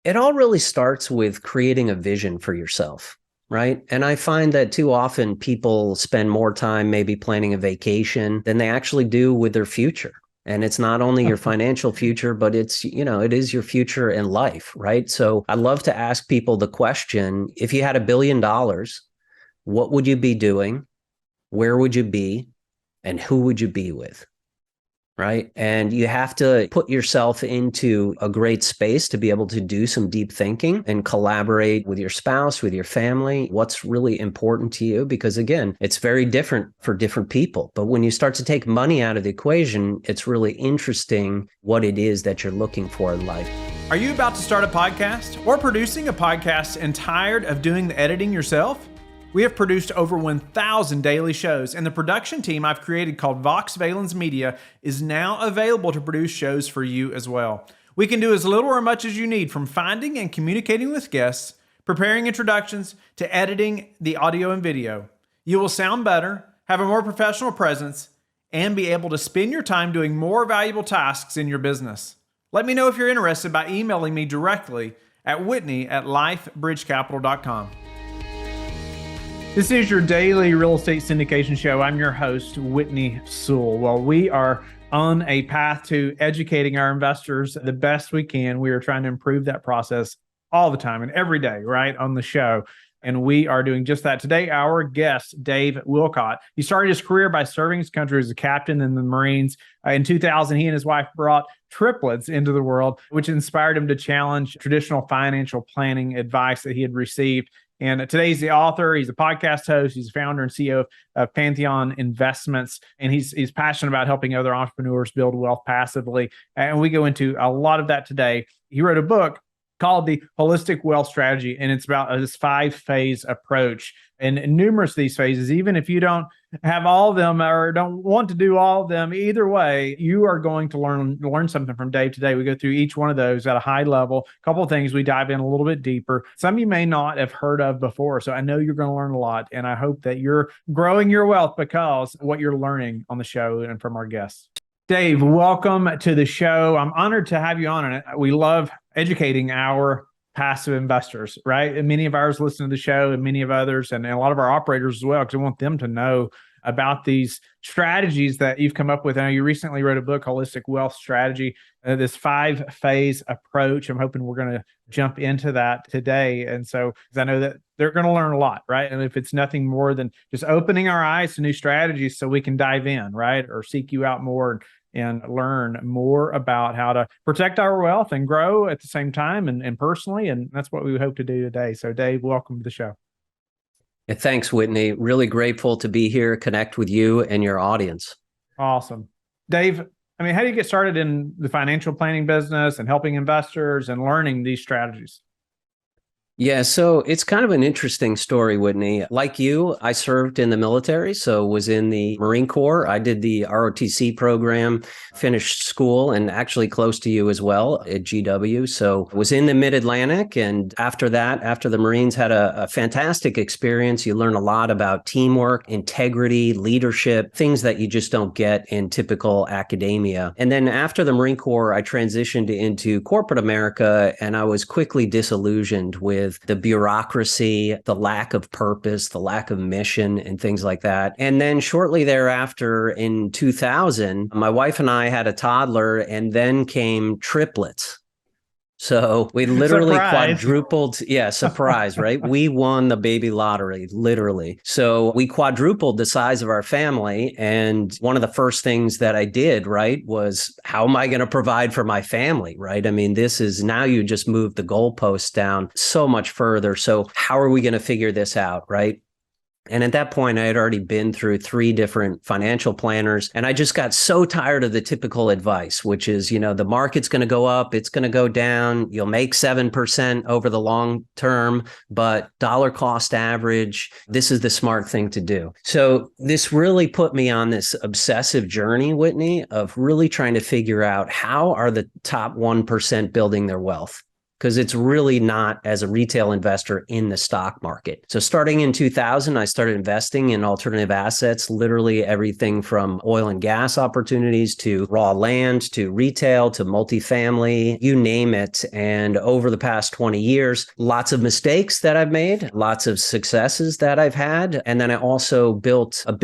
It all really starts with creating a vision for yourself, right? And I find that too often people spend more time maybe planning a vacation than they actually do with their future. And it's not only your financial future, but it is your future in life, right? So I love to ask people the question, if you had $1 billion, what would you be doing? Where would you be? And who would you be with? Right. And you have to put yourself into a great space to be able to do some deep thinking and collaborate with your spouse, with your family, what's really important to you. Because again, it's very different for different people. But when you start to take money out of the equation, it's really interesting what it is that you're looking for in life. Are you about to start a podcast or producing a podcast and tired of doing the editing yourself? We have produced over 1,000 daily shows, and the production team I've created called Vox Valens Media is now available to produce shows for you as well. We can do as little or much as you need, from finding and communicating with guests, preparing introductions, to editing the audio and video. You will sound better, have a more professional presence, and be able to spend your time doing more valuable tasks in your business. Let me know if you're interested by emailing me directly at whitney@lifebridgecapital.com. This is your daily real estate syndication show. I'm your host, Whitney Sewell. Well, we are on a path to educating our investors the best we can. We are trying to improve that process all the time and every day, right, on the show. And we are doing just that. Today, our guest, Dave Wolcott. He started his career by serving his country as a captain in the Marines. In 2000, he and his wife brought triplets into the world, which inspired him to challenge traditional financial planning advice that he had received. And today he's the author, he's a podcast host, he's the founder and CEO of Pantheon Investments, and he's passionate about helping other entrepreneurs build wealth passively. And we go into a lot of that today. He wrote a book called The Holistic Wealth Strategy, and it's about this 5-phase approach. And numerous of these phases, even if you don't have all of them or don't want to do all of them, either way, you are going to learn something from Dave today. We go through each one of those at a high level. A couple of things we dive in a little bit deeper. Some you may not have heard of before. So I know you're going to learn a lot, and I hope that you're growing your wealth because of what you're learning on the show and from our guests. Dave, welcome to the show. I'm honored to have you on it. We love educating our passive investors, right? And many of ours listen to the show, and many of others, and a lot of our operators as well, because we want them to know about these strategies that you've come up with. I know you recently wrote a book, Holistic Wealth Strategy, this 5-phase approach. I'm hoping we're going to jump into that today. And so, because I know that they're going to learn a lot, right? And if it's nothing more than just opening our eyes to new strategies so we can dive in, right? Or seek you out more and learn more about how to protect our wealth and grow at the same time and personally. And that's what we hope to do today. So Dave, welcome to the show. Yeah, thanks, Whitney. Really grateful to be here, connect with you and your audience. Awesome. Dave, how do you get started in the financial planning business and helping investors and learning these strategies? Yeah, so it's kind of an interesting story, Whitney. Like you, I served in the military, so was in the Marine Corps. I did the ROTC program, finished school, and actually close to you as well at GW. So was in the Mid-Atlantic, and after that, after the Marines, had a fantastic experience. You learn a lot about teamwork, integrity, leadership, things that you just don't get in typical academia. And then after the Marine Corps, I transitioned into corporate America, and I was quickly disillusioned with the bureaucracy, the lack of purpose, the lack of mission, and things like that. And then shortly thereafter, in 2000, my wife and I had a toddler, and then came triplets. So we literally quadrupled. Yeah, surprise, right? We won the baby lottery, literally. So we quadrupled the size of our family. And one of the first things that I did, right, was how am I going to provide for my family, right? This is now you just moved the goalposts down so much further. So how are we going to figure this out, right? And at that point, I had already been through 3 different financial planners, and I just got so tired of the typical advice, which is, the market's going to go up, it's going to go down, you'll make 7% over the long term, but dollar cost average, this is the smart thing to do. So this really put me on this obsessive journey, Whitney, of really trying to figure out how are the top 1% building their wealth. because it's really not as a retail investor in the stock market. So starting in 2000, I started investing in alternative assets, literally everything from oil and gas opportunities to raw land, to retail, to multifamily, you name it. And over the past 20 years, lots of mistakes that I've made, lots of successes that I've had. And then I also built a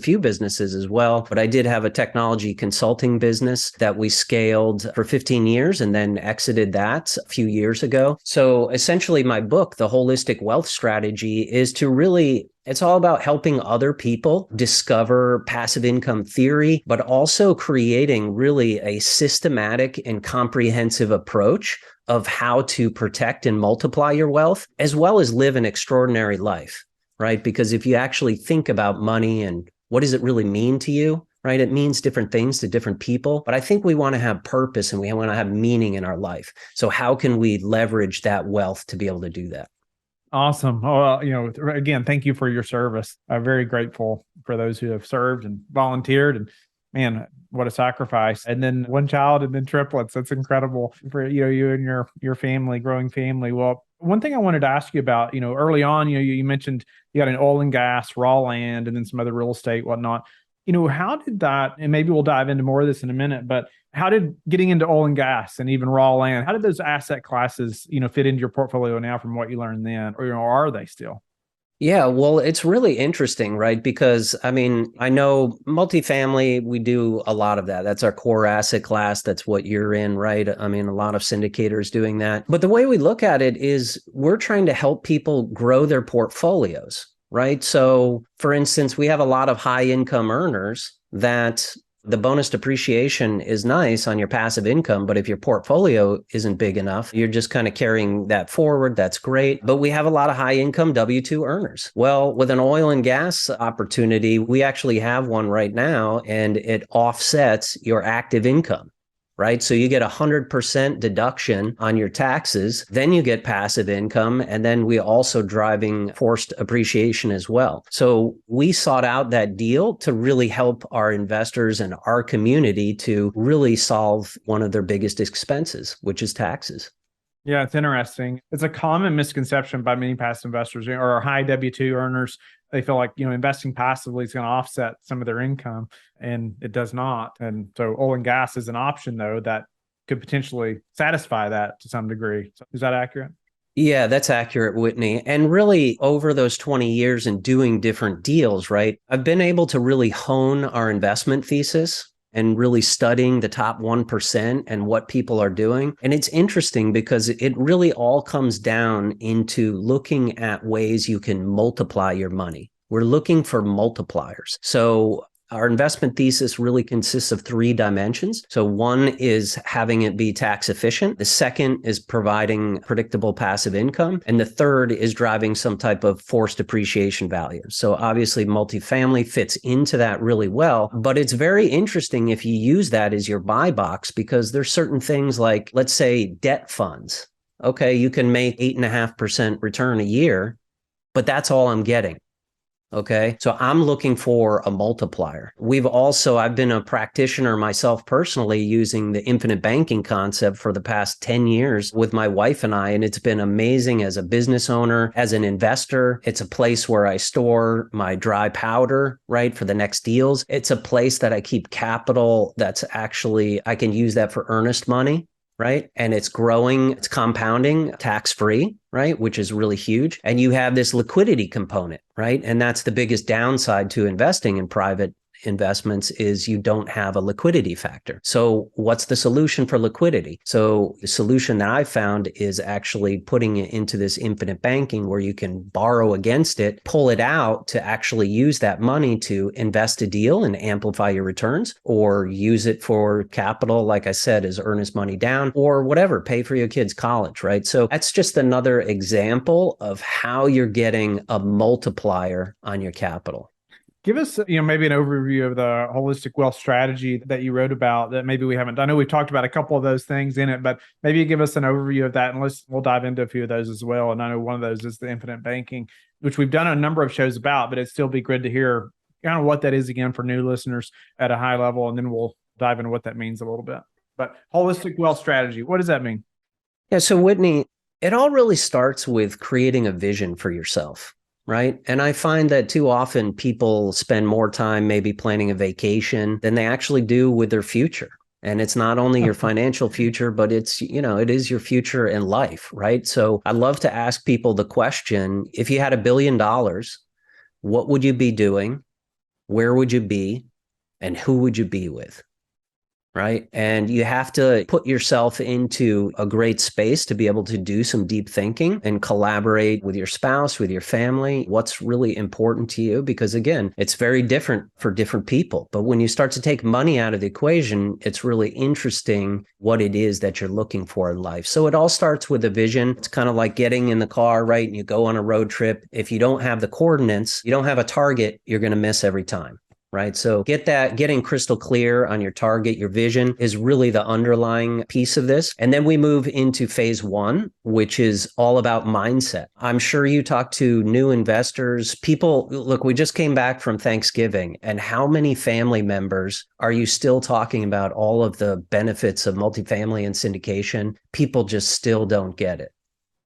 few businesses as well. But I did have a technology consulting business that we scaled for 15 years and then exited that a few years ago. So essentially my book, The Holistic Wealth Strategy, is to really it's all about helping other people discover passive income theory, but also creating really a systematic and comprehensive approach of how to protect and multiply your wealth, as well as live an extraordinary life, right? Because if you actually think about money and what does it really mean to you, right? It means different things to different people, but I think we want to have purpose and we want to have meaning in our life. So how can we leverage that wealth to be able to do that? Awesome. Well, again, thank you for your service. I'm very grateful for those who have served and volunteered, and man, what a sacrifice. And then one child and then triplets. That's incredible for you and your family, growing family. Well, one thing I wanted to ask you about, early on, you mentioned you got an oil and gas, raw land, and then some other real estate, whatnot. How did that, and maybe we'll dive into more of this in a minute, but how did getting into oil and gas and even raw land, how did those asset classes, fit into your portfolio now from what you learned then, or, are they still? Yeah, well, it's really interesting, right? Because I know multifamily, we do a lot of that. That's our core asset class. That's what you're in, right? A lot of syndicators doing that. But the way we look at it is we're trying to help people grow their portfolios, right? So for instance, we have a lot of high income earners that the bonus depreciation is nice on your passive income, but if your portfolio isn't big enough, you're just kind of carrying that forward. That's great. But we have a lot of high income W-2 earners. Well, with an oil and gas opportunity, we actually have one right now, and it offsets your active income. Right? So you get 100% deduction on your taxes, then you get passive income, and then we also driving forced appreciation as well. So we sought out that deal to really help our investors and our community to really solve one of their biggest expenses, which is taxes. Yeah, it's interesting. It's a common misconception by many passive investors or high W-2 earners. They feel like, investing passively is going to offset some of their income, and it does not. And so oil and gas is an option, though, that could potentially satisfy that to some degree. So is that accurate? Yeah, that's accurate, Whitney. And really, over those 20 years and doing different deals, right, I've been able to really hone our investment thesis and really studying the top 1% and what people are doing. And it's interesting because it really all comes down into looking at ways you can multiply your money. We're looking for multipliers. So our investment thesis really consists of 3 dimensions. So one is having it be tax efficient. The second is providing predictable passive income. And the third is driving some type of forced appreciation value. So obviously multifamily fits into that really well, but it's very interesting if you use that as your buy box, because there's certain things like, let's say, debt funds. Okay, you can make 8.5% return a year, but that's all I'm getting. Okay. So I'm looking for a multiplier. I've been a practitioner myself personally using the infinite banking concept for the past 10 years with my wife and I, and it's been amazing as a business owner, as an investor. It's a place where I store my dry powder, right, for the next deals. It's a place that I keep capital that's actually, I can use that for earnest money. Right. And it's growing, it's compounding tax-free, right? Which is really huge. And you have this liquidity component, right? And that's the biggest downside to investing in private investments is you don't have a liquidity factor. So what's the solution for liquidity? So the solution that I found is actually putting it into this infinite banking where you can borrow against it, pull it out to actually use that money to invest a deal and amplify your returns, or use it for capital, like I said, as earnest money down, or whatever, pay for your kids' college, right? So that's just another example of how you're getting a multiplier on your capital. Give us, maybe an overview of the holistic wealth strategy that you wrote about that maybe we haven't. I know we've talked about a couple of those things in it, but maybe give us an overview of that, and we'll dive into a few of those as well. And I know one of those is the infinite banking, which we've done a number of shows about, but it'd still be good to hear kind of what that is again for new listeners at a high level, and then we'll dive into what that means a little bit. But holistic wealth strategy, what does that mean? Yeah. So Whitney, it all really starts with creating a vision for yourself. Right. And I find that too often people spend more time maybe planning a vacation than they actually do with their future. And it's not only your financial future, but it is your future in life. Right. So I love to ask people the question, if you had $1 billion, what would you be doing? Where would you be? And who would you be with? Right. And you have to put yourself into a great space to be able to do some deep thinking and collaborate with your spouse, with your family, what's really important to you. Because again, it's very different for different people. But when you start to take money out of the equation, it's really interesting what it is that you're looking for in life. So it all starts with a vision. It's kind of like getting in the car, right? And you go on a road trip. If you don't have the coordinates, you don't have a target, you're going to miss every time. Right. So getting crystal clear on your target, your vision is really the underlying piece of this. And then we move into phase one, which is all about mindset. I'm sure you talk to new investors, people. Look, we just came back from Thanksgiving, and how many family members are you still talking about all of the benefits of multifamily and syndication? People just still don't get it.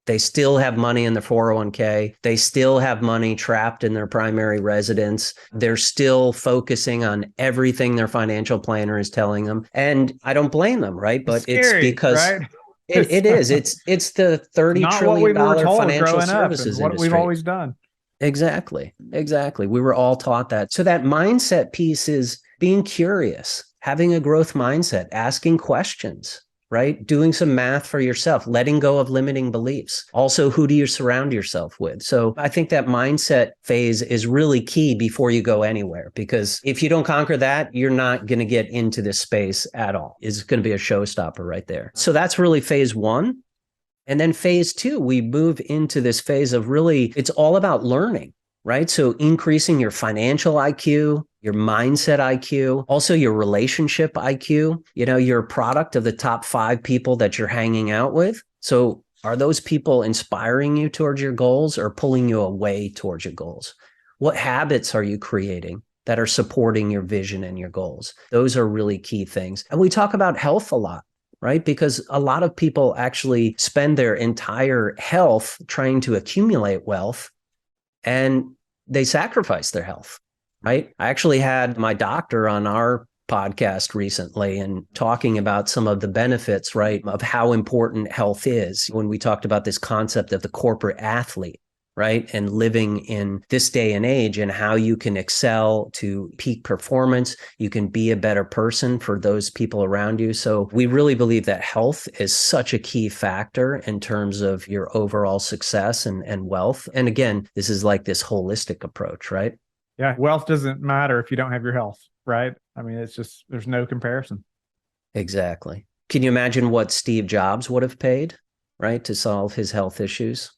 They still have money in their 401k. They still have money trapped in their primary residence. They're still focusing on everything their financial planner is telling them. And I don't blame them, right? But it's because right? It is. It's the $30 trillion financial services what industry. We've always done. Exactly. We were all taught that. So that mindset piece is being curious, having a growth mindset, asking questions. Right? Doing some math for yourself, letting go of limiting beliefs. Also, who do you surround yourself with? So I think that mindset phase is really key before you go anywhere, because if you don't conquer that, you're not going to get into this space at all. It's going to be a showstopper right there. So that's really phase one. And then phase two, we move into this phase of really, it's all about learning. Right? So increasing your financial IQ, your mindset IQ, also your relationship IQ. You're a product of the top 5 people that you're hanging out with. So are those people inspiring you towards your goals or pulling you away towards your goals? What habits are you creating that are supporting your vision and your goals? Those are really key things. And we talk about health a lot. Right? Because a lot of people actually spend their entire health trying to accumulate wealth, and they sacrifice their health, right? I actually had my doctor on our podcast recently and talking about some of the benefits, right, of how important health is when we talked about this concept of the corporate athlete, right? And living in this day and age and how you can excel to peak performance. You can be a better person for those people around you. So we really believe that health is such a key factor in terms of your overall success and wealth. And again, this is like this holistic approach, right? Yeah. Wealth doesn't matter if you don't have your health, right? I mean, it's just, there's no comparison. Exactly. Can you imagine what Steve Jobs would have paid, right, to solve his health issues?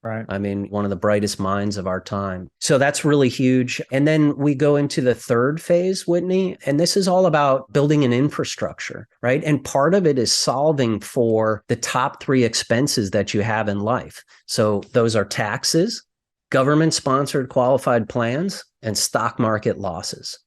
Right. I mean, one of the brightest minds of our time. So that's really huge. And then we go into the third phase, Whitney, and this is all about building an infrastructure, right? And part of it is solving for the top 3 expenses that you have in life. So those are taxes, government-sponsored qualified plans, and stock market losses.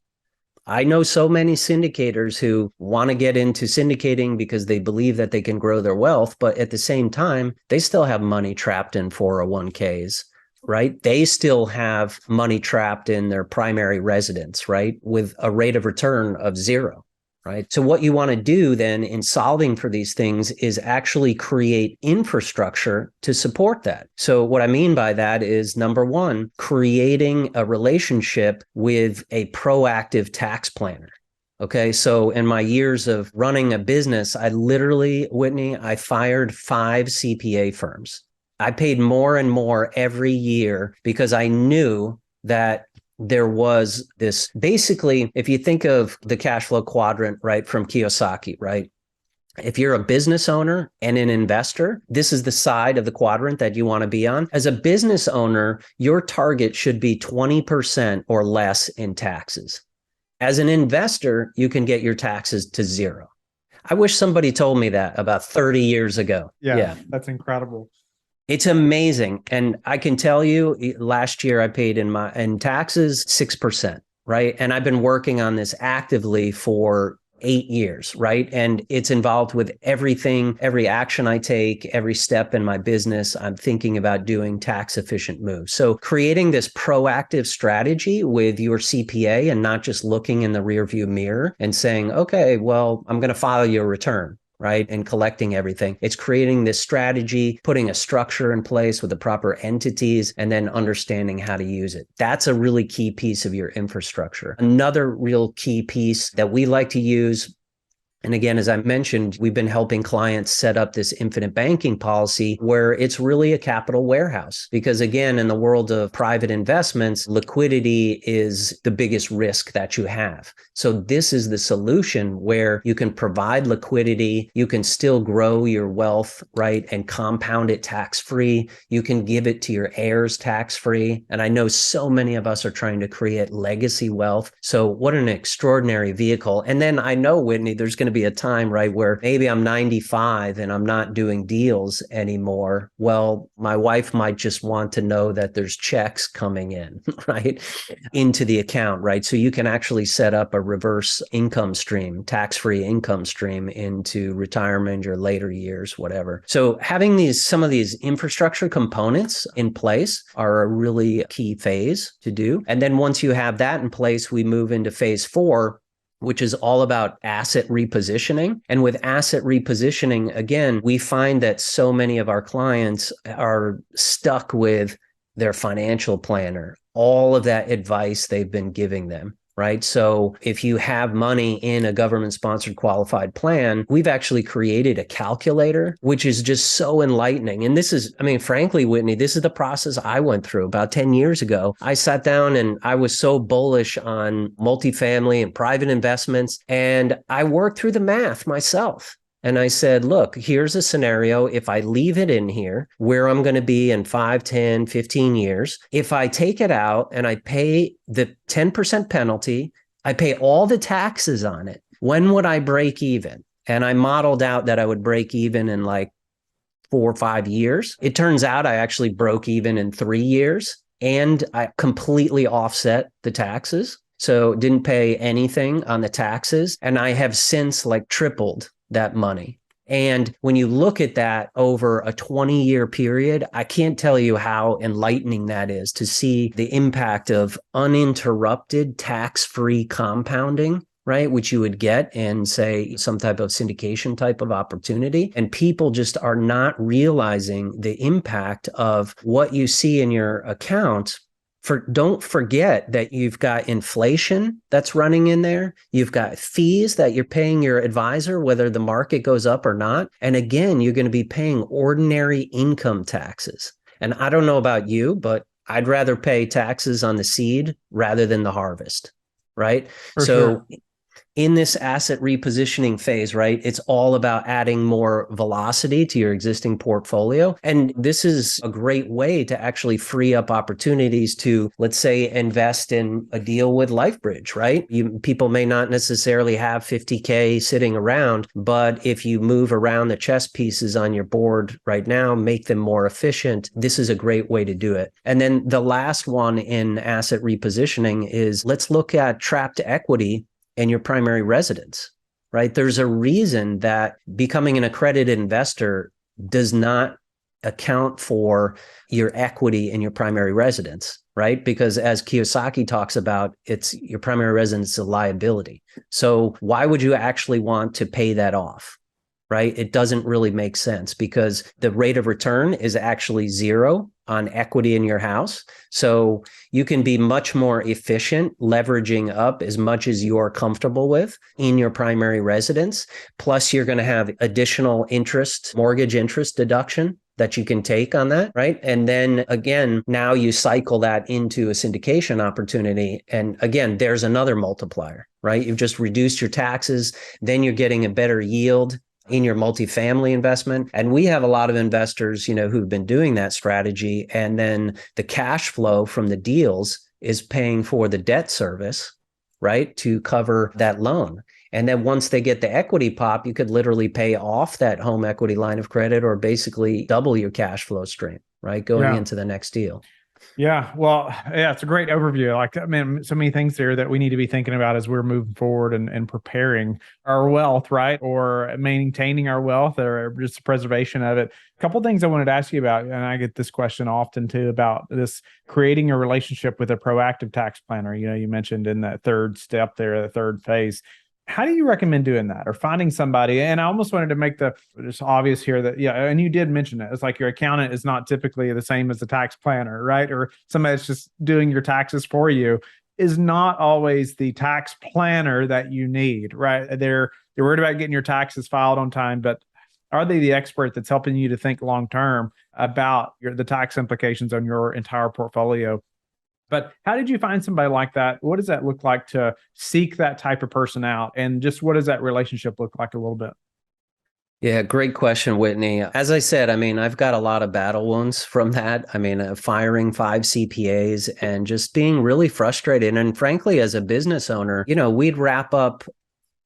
I know so many syndicators who want to get into syndicating because they believe that they can grow their wealth, but at the same time, they still have money trapped in 401ks, right? They still have money trapped in their primary residence, right? With a rate of return of 0. Right? So what you want to do then in solving for these things is actually create infrastructure to support that. So what I mean by that is, number one, creating a relationship with a proactive tax planner. Okay. So in my years of running a business, I literally, Whitney, I fired 5 CPA firms. I paid more and more every year because I knew that there was this, basically, if you think of the cash flow quadrant, right, from Kiyosaki, right? If you're a business owner and an investor, this is the side of the quadrant that you want to be on. As a business owner, your target should be 20% or less in taxes. As an investor, you can get your taxes to 0. I wish somebody told me that about 30 years ago. Yeah. That's incredible. It's amazing. And I can tell you, last year I paid in taxes 6%, right? And I've been working on this actively for 8 years, right? And it's involved with everything, every action I take, every step in my business. I'm thinking about doing tax efficient moves. So creating this proactive strategy with your CPA and not just looking in the rearview mirror and saying, okay, well, I'm going to file your return, right? And collecting everything. It's creating this strategy, putting a structure in place with the proper entities, and then understanding how to use it. That's a really key piece of your infrastructure. Another real key piece that we like to use, and again, as I mentioned, we've been helping clients set up this infinite banking policy where it's really a capital warehouse. Because again, in the world of private investments, liquidity is the biggest risk that you have. So this is the solution where you can provide liquidity, you can still grow your wealth, right? And compound it tax-free. You can give it to your heirs tax-free. And I know so many of us are trying to create legacy wealth. So what an extraordinary vehicle. And then I know, Whitney, there's going to be a time, right, where maybe I'm 95 and I'm not doing deals anymore. Well, my wife might just want to know that there's checks coming in, right, into the account, right? So you can actually set up a reverse income stream, tax-free income stream into retirement or later years, whatever. So having some of these infrastructure components in place are a really key phase to do. And then once you have that in place, we move into phase 4, which is all about asset repositioning. And with asset repositioning, again, we find that so many of our clients are stuck with their financial planner, all of that advice they've been giving them. Right. So if you have money in a government sponsored qualified plan, we've actually created a calculator, which is just so enlightening. And this is, I mean, frankly, Whitney, this is the process I went through about 10 years ago. I sat down and I was so bullish on multifamily and private investments, and I worked through the math myself. And I said, look, here's a scenario. If I leave it in here, where I'm going to be in 5, 10, 15 years, if I take it out and I pay the 10% penalty, I pay all the taxes on it, when would I break even? And I modeled out that I would break even in like 4 or 5 years. It turns out I actually broke even in 3 years, and I completely offset the taxes. So didn't pay anything on the taxes. And I have since like tripled that money. And when you look at that over a 20-year period, I can't tell you how enlightening that is to see the impact of uninterrupted tax-free compounding, right? Which you would get in, say, some type of syndication type of opportunity. And people just are not realizing the impact of what you see in your account. Don't forget that you've got inflation that's running in there. You've got fees that you're paying your advisor, whether the market goes up or not. And again, you're going to be paying ordinary income taxes. And I don't know about you, but I'd rather pay taxes on the seed rather than the harvest, right? For sure. In this asset repositioning phase, right, it's all about adding more velocity to your existing portfolio. And this is a great way to actually free up opportunities to, let's say, invest in a deal with LifeBridge, right? People may not necessarily have 50K sitting around, but if you move around the chess pieces on your board right now, make them more efficient, this is a great way to do it. And then the last one in asset repositioning is, let's look at trapped equity in your primary residence, right? There's a reason that becoming an accredited investor does not account for your equity in your primary residence, right? Because as Kiyosaki talks about, it's your primary residence is a liability. So why would you actually want to pay that off? Right? It doesn't really make sense because the rate of return is actually 0 on equity in your house. So you can be much more efficient leveraging up as much as you're comfortable with in your primary residence. Plus, you're going to have additional interest, mortgage interest deduction that you can take on that, right? And then again, now you cycle that into a syndication opportunity. And again, there's another multiplier, right? You've just reduced your taxes, then you're getting a better yield in your multifamily investment. And we have a lot of investors, who've been doing that strategy. And then the cash flow from the deals is paying for the debt service, right, to cover that loan. And then once they get the equity pop, you could literally pay off that home equity line of credit or basically double your cash flow stream, right, going into the next deal. Yeah, well, yeah, it's a great overview. Like, I mean, so many things there that we need to be thinking about as we're moving forward and preparing our wealth, right? Or maintaining our wealth or just the preservation of it. A couple things I wanted to ask you about, and I get this question often too about this creating a relationship with a proactive tax planner. You mentioned in that third step there, the third phase. How do you recommend doing that or finding somebody? And I almost wanted to make the just obvious here that, yeah, and you did mention it. It's like your accountant is not typically the same as the tax planner, right? Or somebody that's just doing your taxes for you is not always the tax planner that you need, right? They're worried about getting your taxes filed on time, but are they the expert that's helping you to think long term about the tax implications on your entire portfolio? But how did you find somebody like that? What does that look like to seek that type of person out? And just what does that relationship look like a little bit? Yeah, great question, Whitney. As I said, I mean, I've got a lot of battle wounds from that. I mean, firing 5 CPAs and just being really frustrated. And frankly, as a business owner, we'd wrap up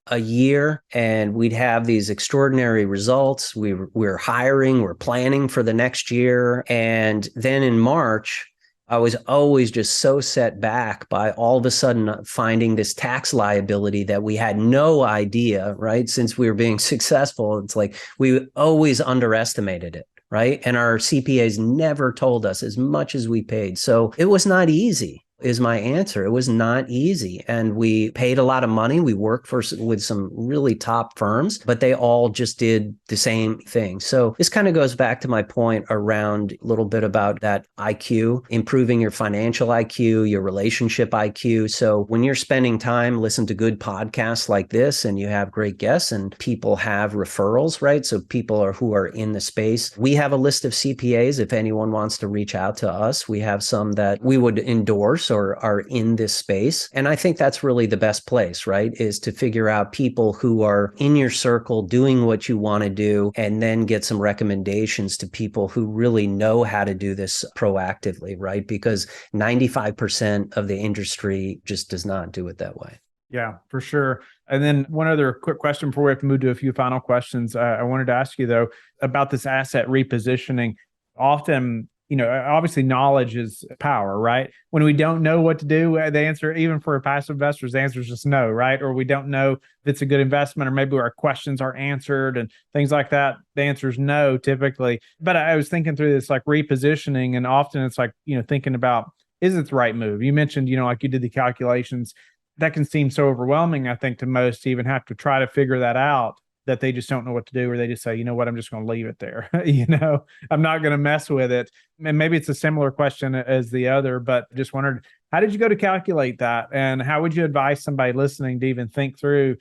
a year and we'd have these extraordinary results. We're hiring, we're planning for the next year. And then in March, I was always just so set back by all of a sudden finding this tax liability that we had no idea, right? Since we were being successful, it's like we always underestimated it, right? And our CPAs never told us as much as we paid. So it was not easy. Is my answer. It was not easy. And we paid a lot of money. We worked with some really top firms, but they all just did the same thing. So this kind of goes back to my point around a little bit about that IQ, improving your financial IQ, your relationship IQ. So when you're spending time, listen to good podcasts like this, and you have great guests and people have referrals, right? So people who are in the space. We have a list of CPAs. If anyone wants to reach out to us, we have some that we would endorse or are in this space. And I think that's really the best place, right? Is to figure out people who are in your circle doing what you want to do and then get some recommendations to people who really know how to do this proactively, right? Because 95% of the industry just does not do it that way. Yeah, for sure. And then one other quick question before we have to move to a few final questions. I wanted to ask you, though, about this asset repositioning. Often, obviously knowledge is power, right? When we don't know what to do, the answer, even for passive investors, the answer is just no, right? Or we don't know if it's a good investment, or maybe our questions are answered and things like that. The answer is no, typically. But I was thinking through this like repositioning, and often it's like, thinking about, is it the right move? You mentioned, like you did the calculations. That can seem so overwhelming, I think, to most to even have to try to figure that out, that they just don't know what to do, or they just say, you know what, I'm just going to leave it there. I'm not going to mess with it. And maybe it's a similar question as the other, but just wondered, how did you go to calculate that? And how would you advise somebody listening to even think through,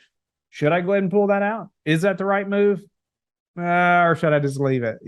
should I go ahead and pull that out? Is that the right move? Or should I just leave it?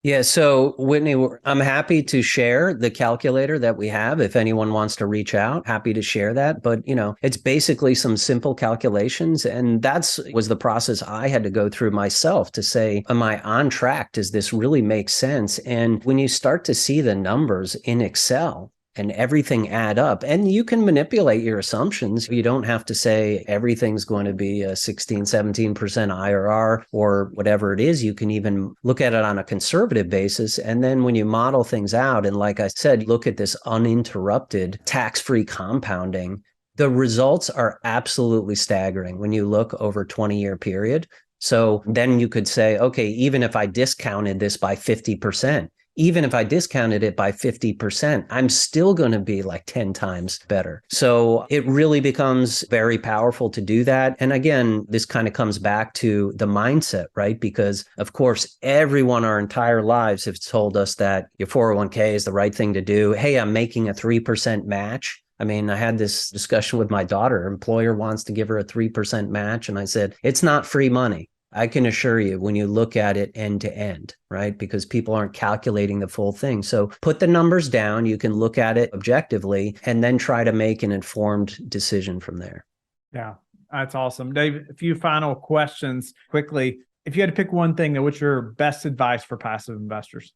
Yeah. So Whitney, I'm happy to share the calculator that we have. If anyone wants to reach out, happy to share that. But, it's basically some simple calculations. And was the process I had to go through myself to say, am I on track? Does this really make sense? And when you start to see the numbers in Excel, and everything add up, and you can manipulate your assumptions. You don't have to say everything's going to be a 16, 17% IRR or whatever it is. You can even look at it on a conservative basis. And then when you model things out, and like I said, look at this uninterrupted tax-free compounding, the results are absolutely staggering when you look over a 20-year period. So then you could say, okay, even if I discounted this by 50%, even if I discounted it by 50%, I'm still going to be like 10 times better. So it really becomes very powerful to do that. And again, this kind of comes back to the mindset, right? Because of course, everyone our entire lives have told us that your 401k is the right thing to do. Hey, I'm making a 3% match. I mean, I had this discussion with my daughter. Her employer wants to give her a 3% match. And I said, it's not free money. I can assure you when you look at it end to end, right? Because people aren't calculating the full thing. So put the numbers down. You can look at it objectively and then try to make an informed decision from there. Yeah, that's awesome. Dave, a few final questions quickly. If you had to pick one thing, what's your best advice for passive investors?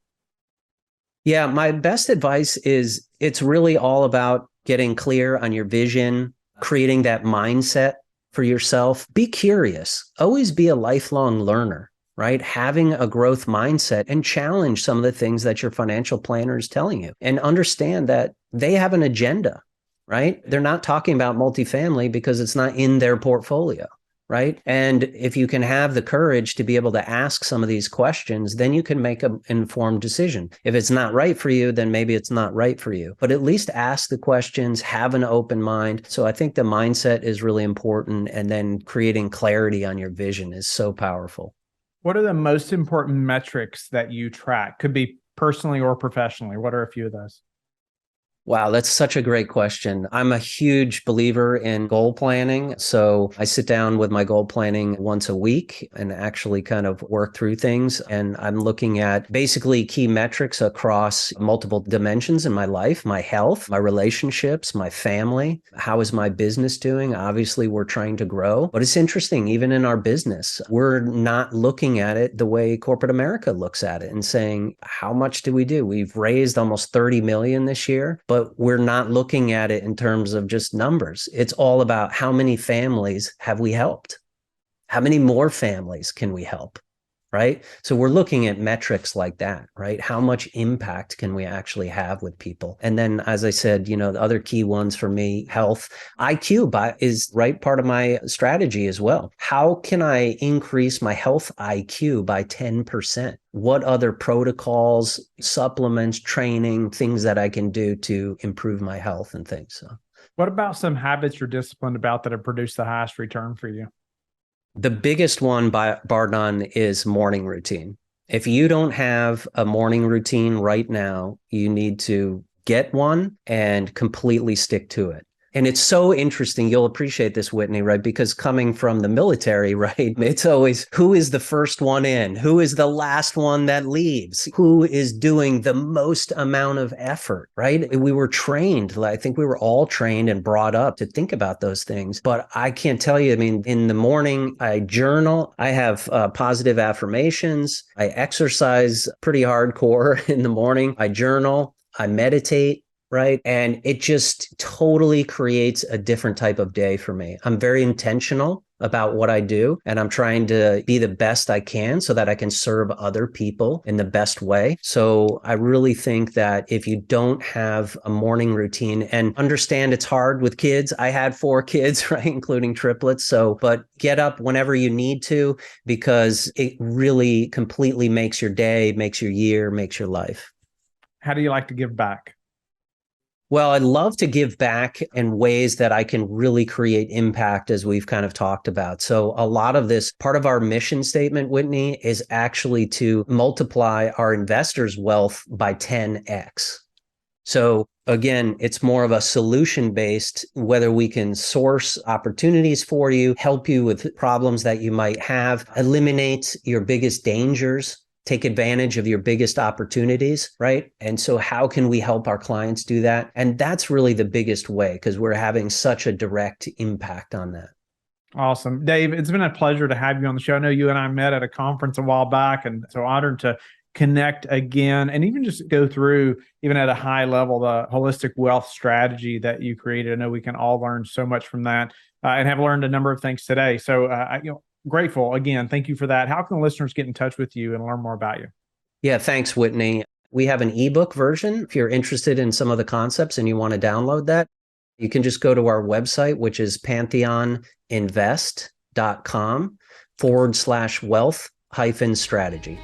Yeah, my best advice is it's really all about getting clear on your vision, creating that mindset for yourself. Be curious. Always be a lifelong learner. right? Having a growth mindset and challenge some of the things that your financial planner is telling you and understand that they have an agenda, right? They're not talking about multifamily because it's not in their portfolio, right? And if you can have the courage to be able to ask some of these questions, then you can make an informed decision. If it's not right for you, then maybe it's not right for you. But at least ask the questions, have an open mind. So I think the mindset is really important. And then creating clarity on your vision is so powerful. What are the most important metrics that you track? Could be personally or professionally. What are a few of those? Wow, that's such a great question. I'm a huge believer in goal planning. So I sit down with my goal planning once a week and actually kind of work through things. And I'm looking at basically key metrics across multiple dimensions in my life, my health, my relationships, my family. How is my business doing? Obviously, we're trying to grow, but it's interesting, even in our business, we're not looking at it the way corporate America looks at it and saying, how much do we do? We've raised almost 30 million this year, but we're not looking at it in terms of just numbers. It's all about how many families have we helped? How many more families can we help? Right? So we're looking at metrics like that, right? How much impact can we actually have with people? And then, as I said, the other key ones for me, health, IQ is right part of my strategy as well. How can I increase my health IQ by 10%? What other protocols, supplements, training, things that I can do to improve my health and things? So, what about some habits you're disciplined about that have produced the highest return for you? The biggest one, bar none, is morning routine. If you don't have a morning routine right now, you need to get one and completely stick to it. And it's so interesting. You'll appreciate this, Whitney, right? Because coming from the military, right? It's always who is the first one in? Who is the last one that leaves? Who is doing the most amount of effort, right? We were trained. I think we were all trained and brought up to think about those things. But I can't tell you, in the morning, I journal. I have positive affirmations. I exercise pretty hardcore in the morning. I journal. I meditate. Right. And it just totally creates a different type of day for me. I'm very intentional about what I do, and I'm trying to be the best I can so that I can serve other people in the best way. So I really think that if you don't have a morning routine, and understand it's hard with kids. I had 4 kids, right, including triplets. So, but get up whenever you need to, because it really completely makes your day, makes your year, makes your life. How do you like to give back? Well, I'd love to give back in ways that I can really create impact, as we've kind of talked about. So a lot of this, part of our mission statement, Whitney, is actually to multiply our investors' wealth by 10x. So again, it's more of a solution-based, whether we can source opportunities for you, help you with problems that you might have, eliminate your biggest dangers, take advantage of your biggest opportunities, right? And so how can we help our clients do that? And that's really the biggest way, because we're having such a direct impact on that. Awesome. Dave, it's been a pleasure to have you on the show. I know you and I met at a conference a while back, and so honored to connect again and even just go through, even at a high level, the holistic wealth strategy that you created. I know we can all learn so much from that and have learned a number of things today. So, grateful again. Thank you for that. How can listeners get in touch with you and learn more about you? Yeah, thanks, Whitney. We have an ebook version. If you're interested in some of the concepts and you want to download that, you can just go to our website, which is pantheoninvest.com/wealth-strategy.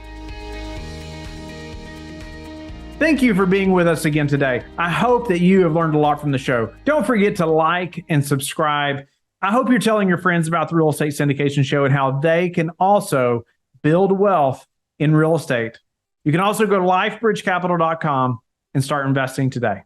Thank you for being with us again today. I hope that you have learned a lot from the show. Don't forget to like and subscribe. I hope you're telling your friends about the Real Estate Syndication Show and how they can also build wealth in real estate. You can also go to lifebridgecapital.com and start investing today.